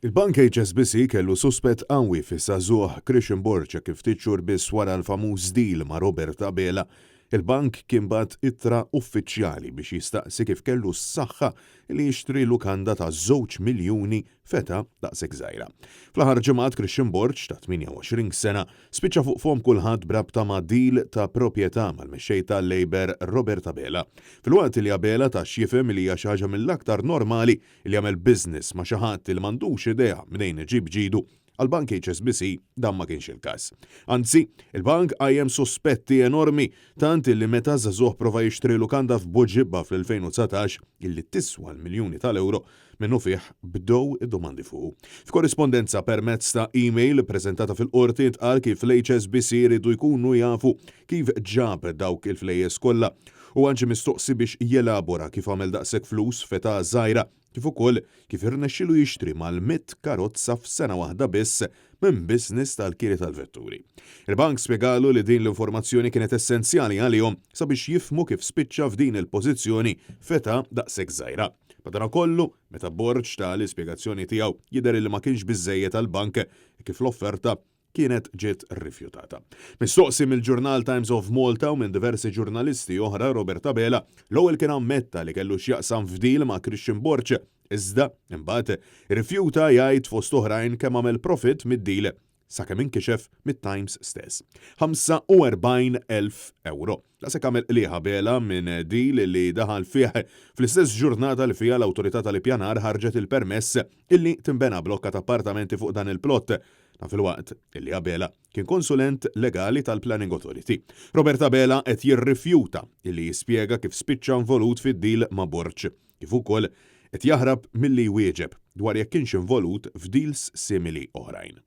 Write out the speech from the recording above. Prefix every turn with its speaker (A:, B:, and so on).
A: Il-Bank HSBC kellu suspett qawwi fis-żagħżugħ Christian Borcia kif ftit xhur biss wara l-famuż deal ma' Robert Abela. Il-bank kien bagħat ittra uffiċjali biex jistaqsi kif kellu s-saħħa li jixtri lukanda ta' 2 miljuni feta daqshekk żgħira. Fl-aħħar ġimgħat Christian Borch ta' 28 sena spiċċa fuq fhom kulħadd brabta ma' deal ta' proprjetà mal-mexxej tal-Labor Robert Abela. Filwaqt li Abela tax jifhem li hija xi ħaġa mill-aktar normali li jagħmel business ma' xi ħadd li m'għandux idea minn iġib ġidu, għal-Bank HSBC dan ma kienx il-każ. Anzi, il-bank għajjem sospetti enormi tant illi meta żagħżugħ prova jixtri lukanda f'Boġibba fl-2019 illi tiswa l-miljuni tal-euro minnu fih bdew id-domandi fuq. F'korrispondenza permezz ta' email preżentata fil-qorti tqal kif l-HSBC jridu jkunu jafu kif ġab dawk il-flejjes kollha u anġi mistoqsi biex jelabora kif għamel daqshekk flus feta żgħira kif ukoll kif irnexxielu jixtri mal-100 karozza f'sena waħda biss minn business tal-kiri tal-vetturi. Il-bank spjegalu li din l-informazzjoni kienet essenzjali għalihom sabiex jifhmu kif spiċċa f'din il-pożizzjoni feta daqshekk żgħira. Madankollu, meta Borch ta' l-ispjegazzjoni tiegħu jidher li ma kienx biżżejjed għall-bank kif l-offerta kienet ġiet rrifjutata. Mistoqsi mill-Journal Times of Malta u minn diversi ġurnalisti oħra Robert Abela l-ewwel kien ammetta li kellu x'jaqsam f'deal ma' Christian Borch iżda imbagħad irrifjuta jgħid fost oħrajn kemm għamel profit mid-deal sakemm inkixef mit-Times stess. 45,000 euro. Daqshekk għamel qlieħ Abela minn deal li daħal fih fl-istess ġurnata li fiha l-awtorità tal-ippjanar ħarġet il-permess illi tinbena blokka ta' appartamenti fuq dan il-plott. Fil-waqt illi Abela kien konsulent legali tal-Planning Authority. Robert Abela qed jirrifjuta illi jispjega kif spiċċa involut fid-deal ma' Borch, kif ukoll qed jaħrab milli jwieġeb dwar jekk kienx involut f'deals simili oħrajn.